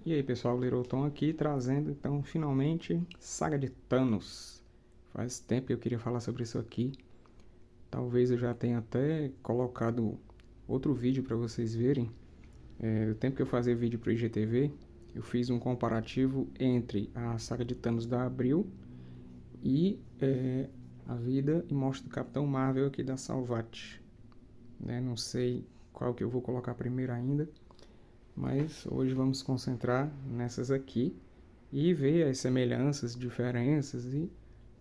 E aí pessoal, Leroton aqui trazendo então finalmente Saga de Thanos. Faz tempo que eu queria falar sobre isso aqui. Talvez eu já tenha até colocado outro vídeo para vocês verem. O tempo que eu fazia vídeo para o IGTV, eu fiz um comparativo entre a Saga de Thanos da Abril e a vida e morte do Capitão Marvel aqui da Salvat. Não sei qual que eu vou colocar primeiro ainda. Mas hoje vamos concentrar nessas aqui e ver as semelhanças, diferenças e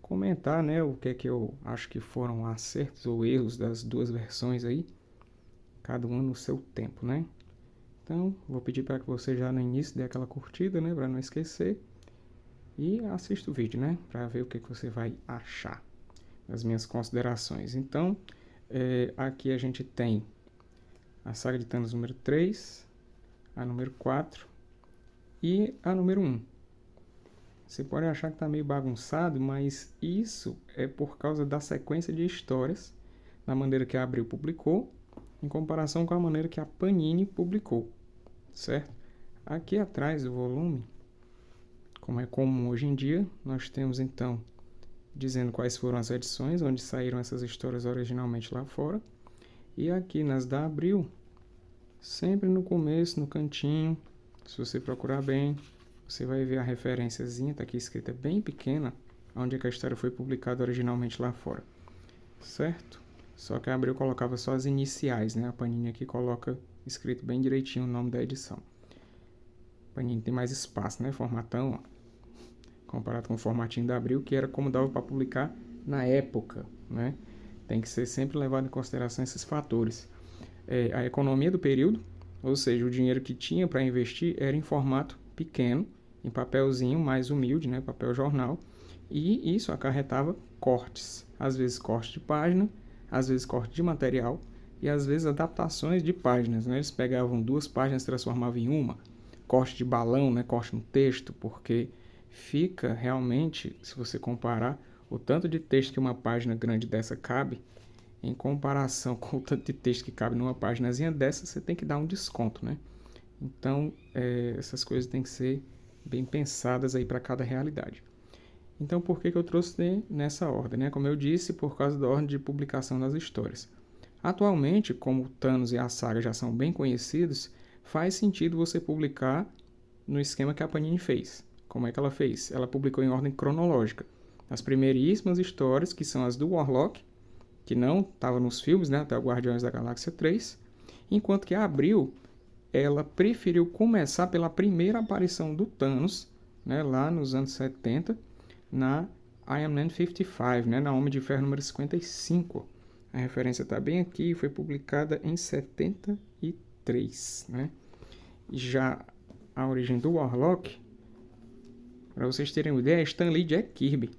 comentar, né, o que é que eu acho que foram acertos ou erros das duas versões aí, cada uma no seu tempo, né? Então, vou pedir para que você já no início dê aquela curtida, né, para não esquecer, e assista o vídeo, né, para ver o que você vai achar das minhas considerações. Então, aqui a gente tem a Saga de Thanos número 3, a número 4 e a número 1. Você pode achar que está meio bagunçado, mas isso é por causa da sequência de histórias, da maneira que a Abril publicou, em comparação com a maneira que a Panini publicou, certo? Aqui atrás do volume, como é comum hoje em dia, nós temos então dizendo quais foram as edições onde saíram essas histórias originalmente lá fora, e aqui nas da Abril, sempre no começo, no cantinho, se você procurar bem, você vai ver a referenciazinha, está aqui escrita bem pequena, onde é que a história foi publicada originalmente lá fora, certo? Só que a Abril colocava só as iniciais, né? A Panini aqui coloca escrito bem direitinho o nome da edição. A Panini tem mais espaço, né? Formatão, ó, comparado com o formatinho da Abril, que era como dava para publicar na época, né? Tem que ser sempre levado em consideração esses fatores. A economia do período, ou seja, o dinheiro que tinha para investir era em formato pequeno, em papelzinho mais humilde, né, papel jornal, e isso acarretava cortes, às vezes corte de página, às vezes corte de material e às vezes adaptações de páginas, né? Eles pegavam 2 páginas e transformavam em uma, corte de balão, né, corte no texto, porque fica realmente, se você comparar o tanto de texto que uma página grande dessa cabe, em comparação com o tanto de texto que cabe numa páginazinha dessa, você tem que dar um desconto, né? Então, essas coisas têm que ser bem pensadas aí para cada realidade. Então, por que eu trouxe nessa ordem, né? Como eu disse, por causa da ordem de publicação das histórias. Atualmente, como o Thanos e a saga já são bem conhecidos, faz sentido você publicar no esquema que a Panini fez. Como é que ela fez? Ela publicou em ordem cronológica. As primeiríssimas histórias, que são as do Warlock, que não estava nos filmes, né, até o Guardiões da Galáxia 3, enquanto que a Abril, ela preferiu começar pela primeira aparição do Thanos, né, lá nos anos 70, na Iron Man 55, né, na Homem de Ferro número 55. A referência está bem aqui, foi publicada em 73, né? Já a origem do Warlock, para vocês terem uma ideia, é Stan Lee e Jack Kirby,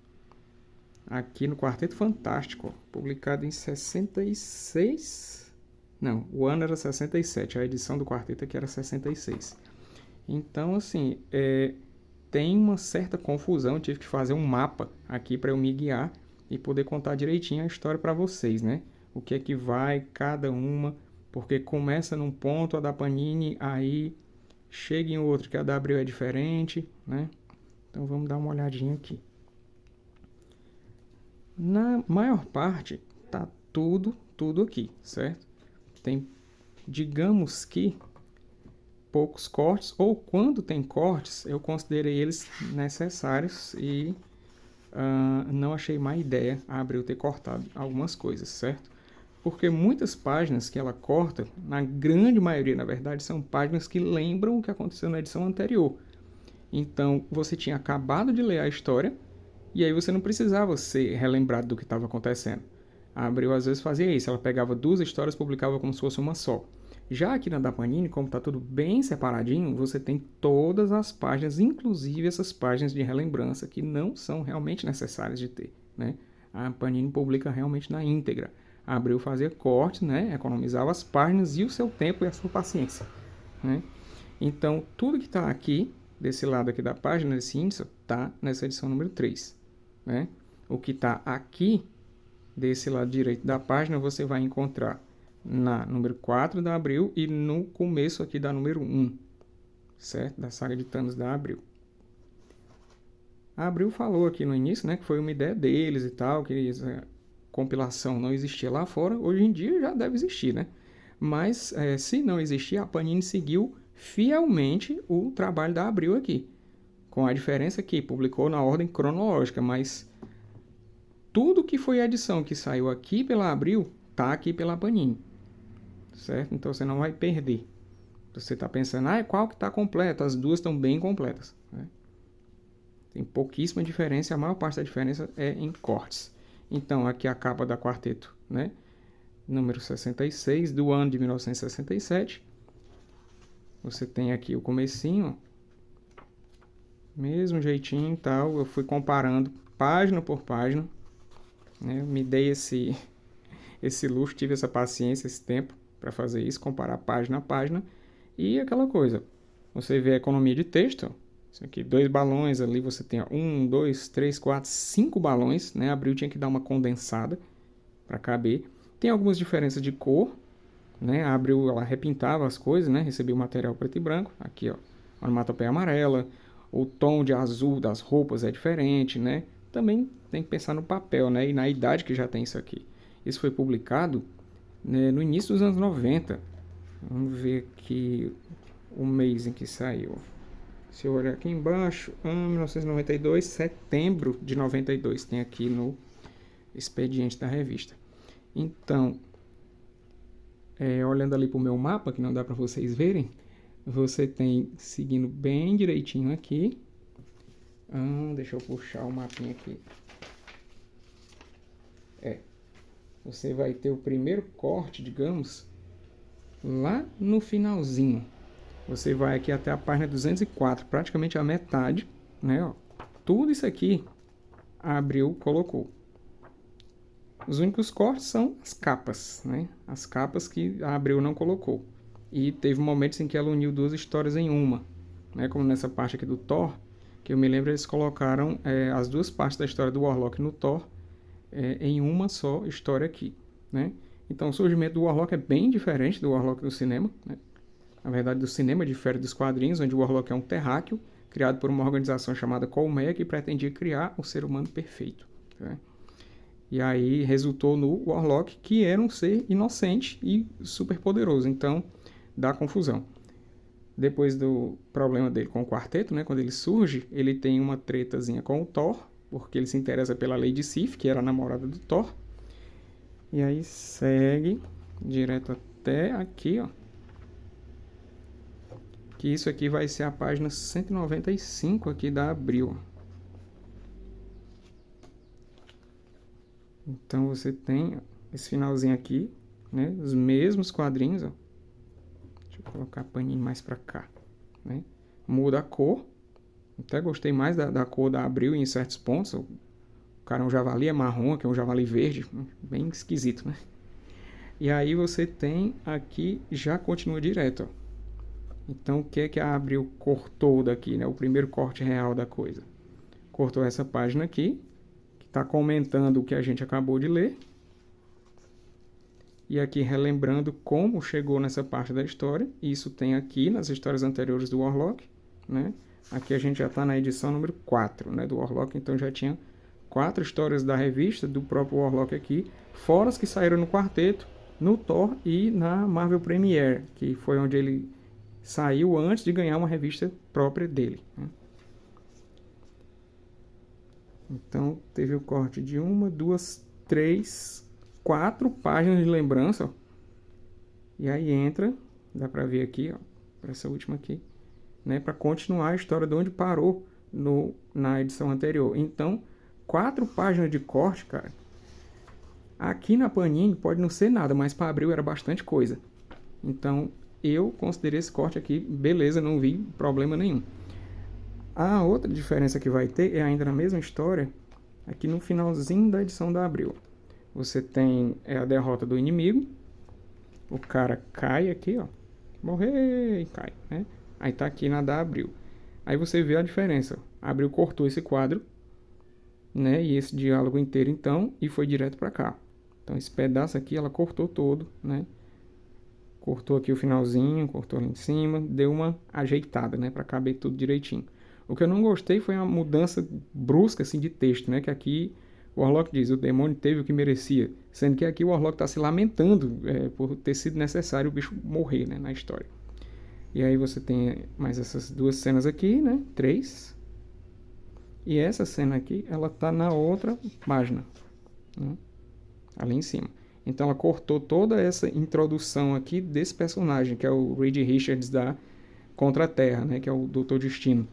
aqui no Quarteto Fantástico, publicado em 66. Não, o ano era 67, a edição do quarteto aqui era 66. Então, assim, tem uma certa confusão, eu tive que fazer um mapa aqui para eu me guiar e poder contar direitinho a história para vocês, né? O que é que vai cada uma, porque começa num ponto a da Panini, aí chega em outro que a da Abril é diferente, né? Então vamos dar uma olhadinha aqui. Na maior parte, tá tudo aqui, certo? Tem, digamos que, poucos cortes, ou quando tem cortes, eu considerei eles necessários e não achei má ideia a Abril ter cortado algumas coisas, certo? Porque muitas páginas que ela corta, na grande maioria, na verdade, são páginas que lembram o que aconteceu na edição anterior. Então, você tinha acabado de ler a história, e aí você não precisava ser relembrado do que estava acontecendo. A Abril às vezes fazia isso, ela pegava 2 histórias e publicava como se fosse uma só. Já aqui na da Panini, como está tudo bem separadinho, você tem todas as páginas, inclusive essas páginas de relembrança que não são realmente necessárias de ter, né? A Panini publica realmente na íntegra. A Abril fazia cortes, né? Economizava as páginas e o seu tempo e a sua paciência, né? Então, tudo que está aqui, desse lado aqui da página, desse índice, está nessa edição número 3. Né? O que está aqui, desse lado direito da página, você vai encontrar na número 4 da Abril e no começo aqui da número 1. certo? Da saga de Thanos da Abril. A Abril falou aqui no início, né, que foi uma ideia deles e tal, que essa compilação não existia lá fora. Hoje em dia já deve existir, né? Mas se não existia, a Panini seguiu fielmente o trabalho da Abril aqui, com a diferença que publicou na ordem cronológica, mas tudo que foi edição que saiu aqui pela Abril, tá aqui pela Panini, certo? Então você não vai perder. Você está pensando, qual que está completo? As duas estão bem completas, né? Tem pouquíssima diferença, a maior parte da diferença é em cortes. Então, aqui a capa da Quarteto, né? Número 66, do ano de 1967. Você tem aqui o comecinho, mesmo jeitinho e tal. Eu fui comparando página por página, né? Eu me dei esse luxo, tive essa paciência, esse tempo para fazer isso, comparar página a página. E aquela coisa, você vê a economia de texto, isso aqui, 2 balões, ali você tem 1, 2, 3, 4, 5 balões, né? A Abril tinha que dar uma condensada para caber. Tem algumas diferenças de cor, né? A Abril, ela repintava as coisas, né? Recebia o material preto e branco, aqui ó, onomatopeia amarela, o tom de azul das roupas é diferente, né? Também tem que pensar no papel, né? E na idade que já tem isso aqui. Isso foi publicado, né, no início dos anos 90. Vamos ver aqui o mês em que saiu. Se eu olhar aqui embaixo, 1992, setembro de 92, tem aqui no expediente da revista. Então, olhando ali para o meu mapa, que não dá para vocês verem, você tem, seguindo bem direitinho aqui, deixa eu puxar o mapinha aqui. Você vai ter o primeiro corte, digamos, lá no finalzinho. Você vai aqui até a página 204, praticamente a metade, né? Ó, tudo isso aqui a Abril colocou. Os únicos cortes são as capas, né? As capas que a Abril não colocou. E teve momentos em que ela uniu 2 histórias em uma, né? Como nessa parte aqui do Thor, que eu me lembro eles colocaram as 2 partes da história do Warlock no Thor em uma só história aqui, né? Então o surgimento do Warlock é bem diferente do Warlock do cinema, né? Na verdade, do cinema difere dos quadrinhos, onde o Warlock é um terráqueo criado por uma organização chamada Colmeia, que pretendia criar o ser humano perfeito, né? E aí resultou no Warlock, que era um ser inocente e super poderoso. Então, dá confusão. Depois do problema dele com o quarteto, né, quando ele surge, ele tem uma tretazinha com o Thor, porque ele se interessa pela Lady Sif, que era a namorada do Thor. E aí segue direto até aqui, ó. Que isso aqui vai ser a página 195 aqui da Abril. Então você tem esse finalzinho aqui, né? Os mesmos quadrinhos, ó. Deixa eu colocar a Panini mais pra cá, né? Muda a cor. Até gostei mais da cor da Abril em certos pontos. O cara é um javali, é marrom, aqui é um javali verde. Bem esquisito, né? E aí você tem aqui, já continua direto, ó. Então, o que é que a Abril cortou daqui, né? O primeiro corte real da coisa. Cortou essa página aqui, que está comentando o que a gente acabou de ler. E aqui relembrando como chegou nessa parte da história. Isso tem aqui nas histórias anteriores do Warlock, né? Aqui a gente já está na edição número 4, né, do Warlock. Então já tinha 4 histórias da revista, do próprio Warlock aqui. Fora as que saíram no quarteto, no Thor e na Marvel Premiere, que foi onde ele saiu antes de ganhar uma revista própria dele, né? Então, teve o corte de 1, 2, 3, 4 páginas de lembrança, ó. E aí entra, dá pra ver aqui, ó, para essa última aqui, né, para continuar a história de onde parou na edição anterior. Então, 4 páginas de corte, cara. Aqui na Panini pode não ser nada, mas para Abril era bastante coisa. Então, eu considerei esse corte aqui, beleza, não vi problema nenhum. A outra diferença que vai ter é ainda na mesma história, aqui no finalzinho da edição da Abril. Você tem a derrota do inimigo, o cara cai aqui, ó, morrer e cai, né? Aí tá aqui na da Abril. Aí você vê a diferença. A Abril cortou esse quadro, né, e esse diálogo inteiro então, e foi direto para cá. Então esse pedaço aqui ela cortou todo, né? cortou aqui o finalzinho, cortou ali em cima, deu uma ajeitada, né, para caber tudo direitinho. O que eu não gostei foi a mudança brusca assim de texto, né, que aqui o Warlock diz: o demônio teve o que merecia, sendo que aqui o Warlock está se lamentando por ter sido necessário o bicho morrer, né, na história. E aí você tem mais essas duas cenas aqui, né, 3. E essa cena aqui, ela tá na outra página, né, ali em cima. Então ela cortou toda essa introdução aqui desse personagem, que é o Reed Richards da Contra-Terra, né, que é o Doutor Destino.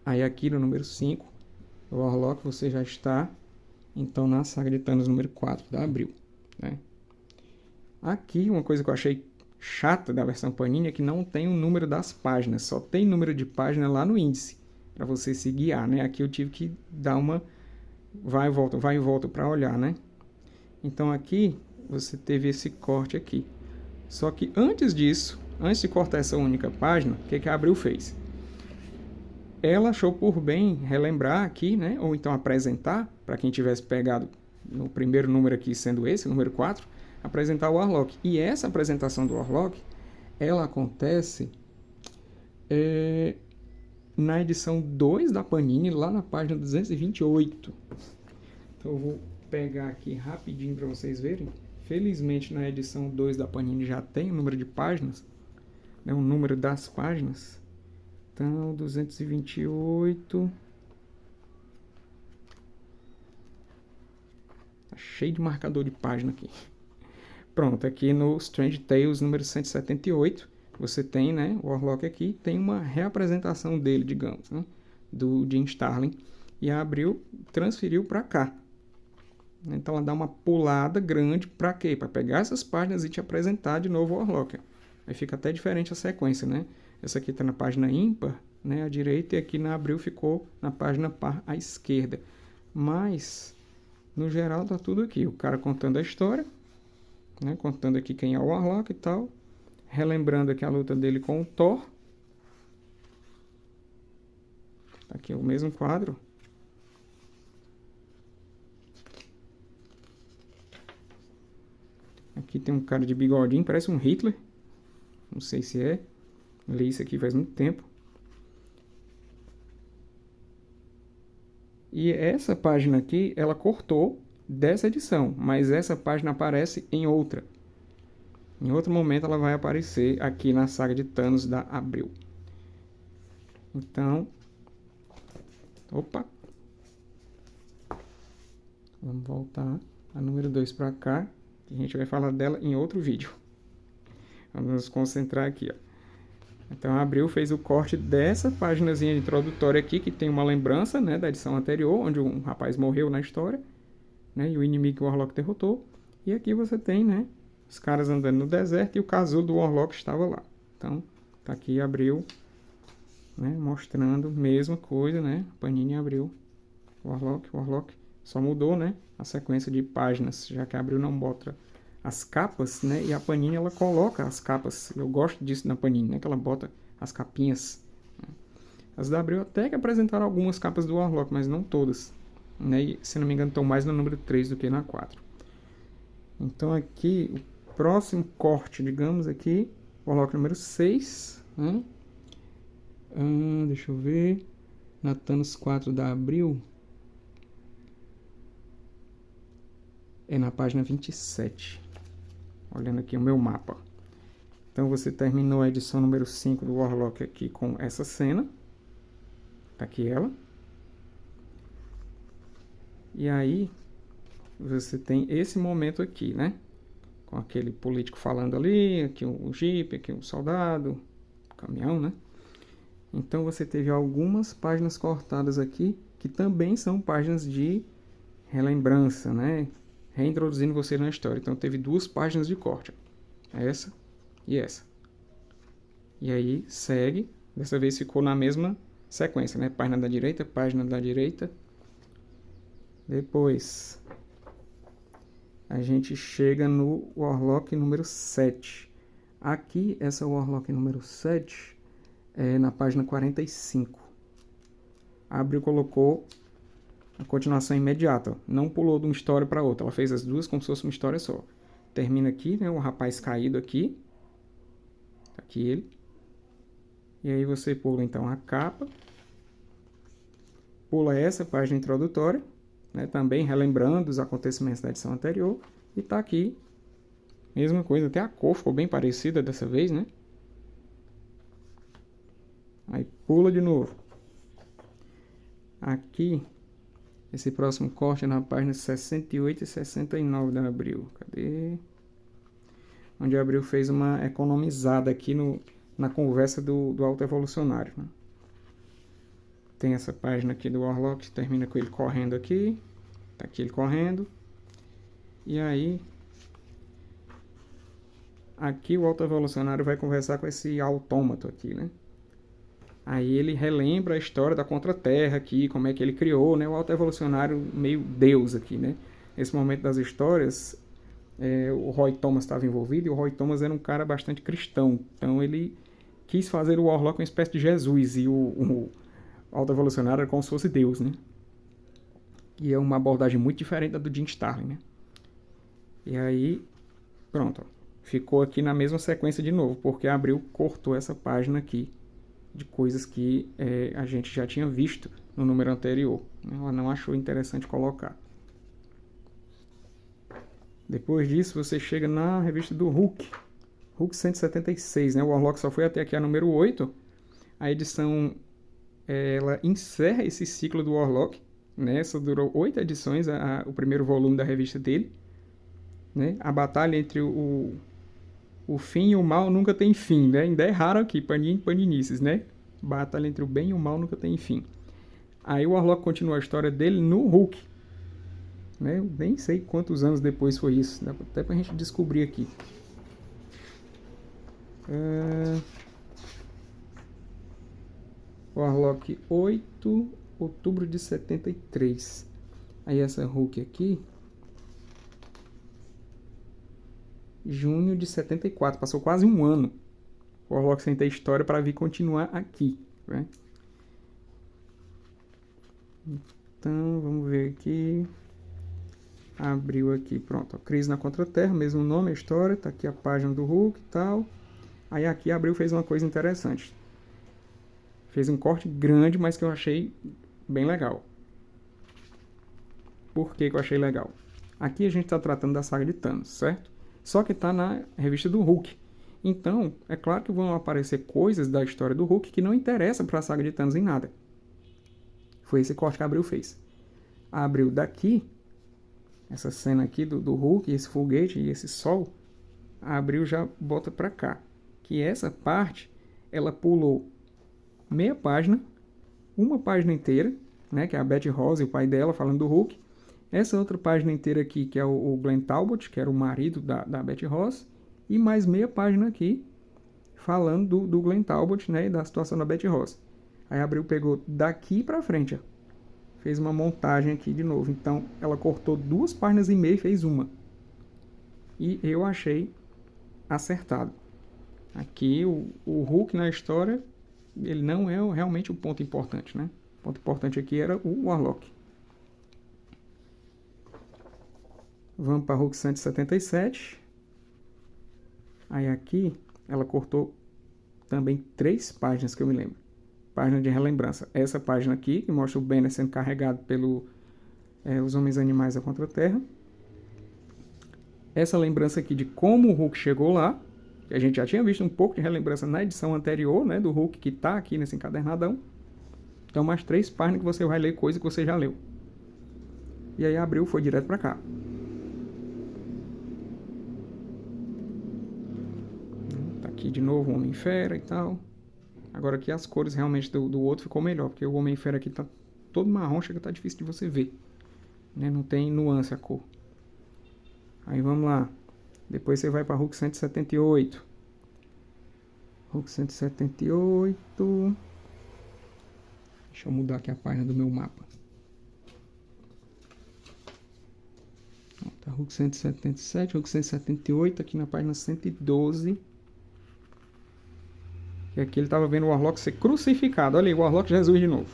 Aí aqui no número 5, o Warlock, você já está então na saga de Thanos número 4 da Abril, né? Aqui uma coisa que eu achei chata da versão Panini é que não tem o número das páginas, só tem número de página lá no índice para você se guiar, né? Aqui eu tive que dar uma vai e volta para olhar, né? Então aqui você teve esse corte aqui. Só que antes disso, antes de cortar essa única página, o que a Abril fez? Ela achou por bem relembrar aqui, né? Ou então apresentar, para quem tivesse pegado no primeiro número aqui, sendo esse, o número 4, apresentar o Warlock. E essa apresentação do Warlock, ela acontece na edição 2 da Panini, lá na página 228. Então eu vou pegar aqui rapidinho para vocês verem. Felizmente na edição 2 da Panini já tem o número de páginas, né, o número das páginas. Então 228. Tá cheio de marcador de página aqui. Pronto, aqui no Strange Tales número 178, você tem, né, o Warlock aqui, tem uma reapresentação dele, digamos, né, do Jim Starlin, e a Abril transferiu para cá. Então ela dá uma pulada grande para quê? Para pegar essas páginas e te apresentar de novo o Warlock. Aí fica até diferente a sequência, né? Essa aqui está na página ímpar, né, à direita, e aqui na Abril ficou na página par à esquerda. Mas, no geral, tá tudo aqui. O cara contando a história, né, contando aqui quem é o Warlock e tal, relembrando aqui a luta dele com o Thor. Aqui é o mesmo quadro. Aqui tem um cara de bigodinho, parece um Hitler. Não sei se é. Li isso aqui faz muito tempo. E essa página aqui, ela cortou dessa edição, mas essa página aparece em outra. Em outro momento ela vai aparecer aqui na saga de Thanos da Abril. Então, opa. Vamos voltar a número 2 para cá, que a gente vai falar dela em outro vídeo. Vamos nos concentrar aqui, ó. Então a Abril fez o corte dessa paginazinha introdutória aqui, que tem uma lembrança, né, da edição anterior, onde um rapaz morreu na história, né, e o inimigo que o Warlock derrotou. E aqui você tem, né, os caras andando no deserto e o casulo do Warlock estava lá. Então tá aqui Abril, né, mostrando a mesma coisa, né, Panini Abril, Warlock. Só mudou, né, a sequência de páginas, já que a Abril não bota as capas, né, e a Panini ela coloca as capas. Eu gosto disso na Panini, né, que ela bota as capinhas. As da Abril até que apresentaram algumas capas do Warlock, mas não todas, né, e, se não me engano estão mais no número 3 do que na 4. Então aqui, o próximo corte, digamos aqui, Warlock número 6, né? Deixa eu ver, na Thanos 4 da Abril, é na página 27. Olhando aqui o meu mapa. Então você terminou a edição número 5 do Warlock aqui com essa cena. Tá aqui ela. E aí você tem esse momento aqui, né? Com aquele político falando ali, aqui o Jeep, aqui o soldado, o caminhão, né? Então você teve algumas páginas cortadas aqui, que também são páginas de relembrança, né? Reintroduzindo você na história. Então teve duas páginas de corte, essa e essa. E aí segue, dessa vez ficou na mesma sequência, né? Página da direita. Depois a gente chega no Warlock número 7. Aqui, essa Warlock número 7 é na página 45. A Abril colocou a continuação imediata, não pulou de uma história para outra, ela fez as duas como se fosse uma história só. termina aqui, né? O rapaz caído aqui. Tá aqui ele. E aí você pula então a capa. Pula essa página introdutória, né? Também relembrando os acontecimentos da edição anterior. E tá aqui. Mesma coisa, até a cor ficou bem parecida dessa vez, né? Aí pula de novo. Aqui, esse próximo corte é na página 68 e 69 da Abril. Cadê? Onde a Abril fez uma economizada aqui na conversa do Alto Evolucionário, né? Tem essa página aqui do Warlock que termina com ele correndo aqui. Tá aqui ele correndo. E aí, aqui o Alto Evolucionário vai conversar com esse autômato aqui, né? Aí ele relembra a história da Contra-Terra aqui, como é que ele criou, né? O Alto Evolucionário meio Deus aqui, né? Nesse momento das histórias, o Roy Thomas estava envolvido, e o Roy Thomas era um cara bastante cristão. Então ele quis fazer o Warlock uma espécie de Jesus, e o Alto Evolucionário era como se fosse Deus, né? E é uma abordagem muito diferente da do Jim Starlin, né? E aí, pronto, ó. Ficou aqui na mesma sequência de novo, porque a Abril cortou essa página aqui de coisas que a gente já tinha visto no número anterior. Ela não achou interessante colocar. Depois disso, você chega na revista do Hulk 176, né? O Warlock só foi até aqui a número 8. A edição, ela encerra esse ciclo do Warlock, né? Essa durou 8 edições, o primeiro volume da revista dele, né? A batalha entre o fim e o mal nunca tem fim, né? Ainda é raro aqui, paninices, né? Batalha entre o bem e o mal nunca tem fim. Aí o Warlock continua a história dele no Hulk, né? Eu nem sei quantos anos depois foi isso. Dá até pra gente descobrir aqui. Warlock 8, outubro de 73. Aí essa Hulk aqui, junho de 74, passou quase um ano o Warlock sem ter história para vir continuar aqui, né? Então, vamos ver aqui. Abriu aqui, pronto, ó, Crise na Contra-Terra, mesmo nome, a história, tá aqui a página do Hulk e tal. Aí aqui Abril fez uma coisa interessante. Fez um corte grande, mas que eu achei bem legal. Por que eu achei legal? Aqui a gente está tratando da saga de Thanos, certo? Só que está na revista do Hulk. Então, é claro que vão aparecer coisas da história do Hulk que não interessam para a saga de Thanos em nada. Foi esse corte que a Abril fez. A Abril daqui, essa cena aqui do Hulk, esse foguete e esse sol, a Abril já bota para cá. Que essa parte, ela pulou meia página, uma página inteira, né, que é a Betty Ross e o pai dela falando do Hulk. Essa outra página inteira aqui, que é o Glenn Talbot, que era o marido da Betty Ross. E mais meia página aqui, falando do Glenn Talbot, né, e da situação da Betty Ross. Aí a Abril pegou daqui pra frente, ó, fez uma montagem aqui de novo. Então, ela cortou 2 páginas e meia e fez uma. E eu achei acertado. Aqui, o Hulk na história, ele não é realmente o ponto importante, né? O ponto importante aqui era o Warlock. Vamos para Hulk 177. Aí aqui, ela cortou também 3 páginas que eu me lembro. Página de relembrança. Essa página aqui, que mostra o Banner sendo carregado pelos Homens Animais da Contra-Terra. Essa lembrança aqui de como o Hulk chegou lá. Que a gente já tinha visto um pouco de relembrança na edição anterior, né? Do Hulk que está aqui nesse encadernadão. Então, mais 3 páginas que você vai ler coisa que você já leu. E aí, Abril foi direto para cá. Aqui de novo o Homem-Fera e tal. Agora aqui as cores realmente do outro ficou melhor, porque o Homem-Fera aqui tá todo marrom, chega, tá difícil de você ver, né? Não tem nuance a cor. Aí vamos lá. Depois você vai para Hulk 178. Hulk 178. Deixa eu mudar aqui a página do meu mapa. Tá Hulk 177, Hulk 178, aqui na página 112. Que aqui ele estava vendo o Warlock ser crucificado. Olha aí, o Warlock Jesus de novo.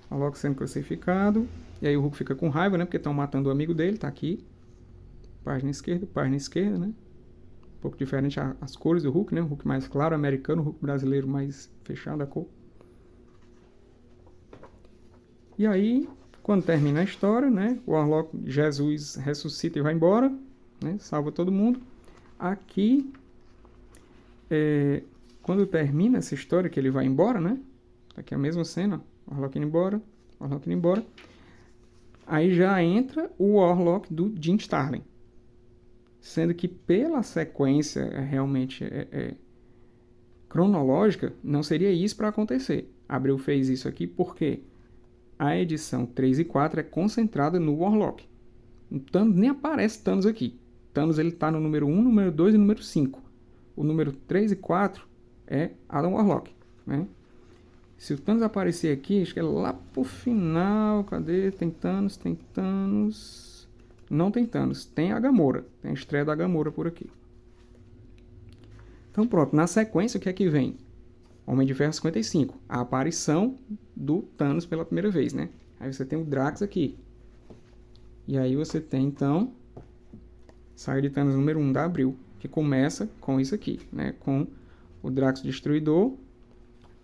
O Warlock sendo crucificado. E aí o Hulk fica com raiva, né? Porque estão matando o amigo dele, tá aqui. página esquerda, né? Um pouco diferente as cores do Hulk, né? O Hulk mais claro, americano, o Hulk brasileiro mais fechado a cor. E aí, quando termina a história, né? O Warlock, Jesus ressuscita e vai embora, né? Salva todo mundo. Aqui, quando termina essa história que ele vai embora, né? Aqui é a mesma cena, o Warlock indo embora, o Warlock indo embora. Aí já entra o Warlock do Jim Starlin. Sendo que pela sequência realmente cronológica, não seria isso para acontecer. Abril fez isso aqui porque a edição 3 e 4 é concentrada no Warlock. Então nem aparece Thanos aqui. Thanos ele está no número 1, número 2 e número 5. O número 3 e 4 é Adam Warlock, né? Se o Thanos aparecer aqui, acho que é lá pro final. Cadê? Tem Thanos, tem Thanos. Não tem Thanos, tem a Gamora. Tem a estreia da Gamora por aqui. Então pronto, na sequência o que é que vem? Homem de Ferro 55. A aparição do Thanos pela primeira vez, né? Aí você tem o Drax aqui. E aí você tem então saga de Thanos número 1 da Abril, que começa com isso aqui, né? Com o Drax Destruidor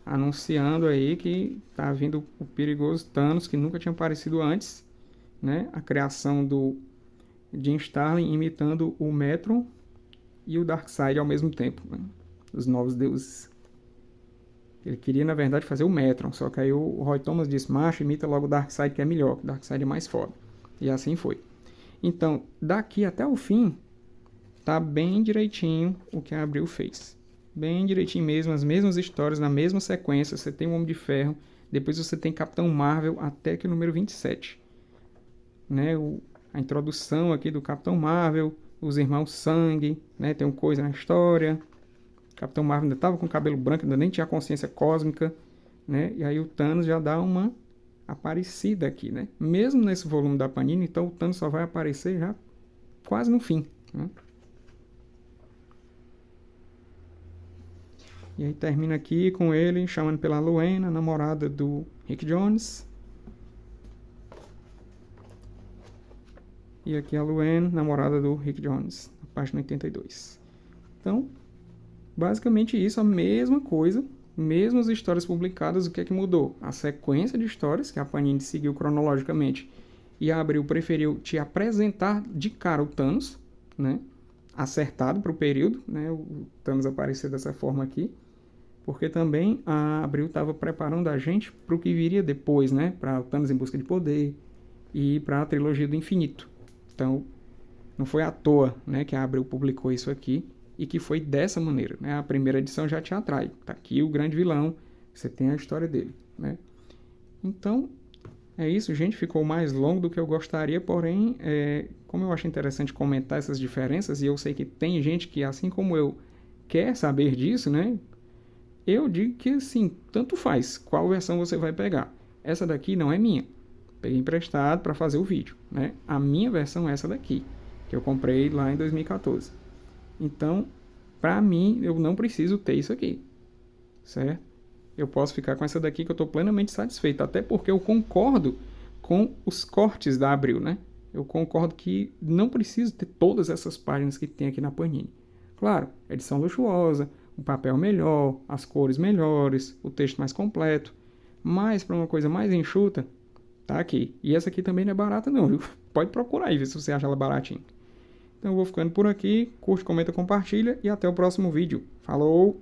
anunciando aí que tá vindo o perigoso Thanos que nunca tinha aparecido antes, né? A criação do Jim Starlin imitando o Metron e o Darkseid ao mesmo tempo, né? Os novos deuses. Ele queria, na verdade, fazer o Metron, só que aí o Roy Thomas disse, macho, imita logo o Darkseid que é melhor, o Darkseid é mais foda. E assim foi. Então, daqui até o fim, tá bem direitinho o que a Abril fez. Bem direitinho mesmo, as mesmas histórias, na mesma sequência. Você tem o Homem de Ferro, depois você tem Capitão Marvel até que o número 27. Né? A introdução aqui do Capitão Marvel, os irmãos Sangue, né? Tem uma coisa na história. Capitão Marvel ainda estava com cabelo branco, ainda nem tinha consciência cósmica, né? E aí o Thanos já dá uma aparecida aqui, né? Mesmo nesse volume da Panini, então o Thanos só vai aparecer já quase no fim, né? E aí termina aqui com ele chamando pela Luena, namorada do Rick Jones. E aqui a Luena, namorada do Rick Jones, na página 82. Então, basicamente isso, a mesma coisa, mesmas histórias publicadas, o que é que mudou? A sequência de histórias, que a Panini seguiu cronologicamente, e a Abril preferiu te apresentar de cara o Thanos, né? Acertado para o período, né? O Thanos aparecer dessa forma aqui, porque também a Abril estava preparando a gente para o que viria depois, né? Para o Thanos em Busca de Poder e para a trilogia do Infinito. Então, não foi à toa, né, que a Abril publicou isso aqui e que foi dessa maneira, né? A primeira edição já te atrai. Tá aqui o grande vilão, você tem a história dele, né? Então, é isso, gente. Ficou mais longo do que eu gostaria, porém, como eu acho interessante comentar essas diferenças, e eu sei que tem gente que, assim como eu, quer saber disso, né? Eu digo que, assim, tanto faz qual versão você vai pegar. Essa daqui não é minha. Peguei emprestado para fazer o vídeo, né? A minha versão é essa daqui, que eu comprei lá em 2014. Então, para mim, eu não preciso ter isso aqui, certo? Eu posso ficar com essa daqui que eu estou plenamente satisfeito, até porque eu concordo com os cortes da Abril, né? Eu concordo que não preciso ter todas essas páginas que tem aqui na Panini. Claro, edição luxuosa, o papel melhor, as cores melhores, o texto mais completo, mas para uma coisa mais enxuta, tá aqui. E essa aqui também não é barata não, viu? Pode procurar aí, ver se você acha ela baratinha. Então eu vou ficando por aqui, curte, comenta, compartilha e até o próximo vídeo. Falou!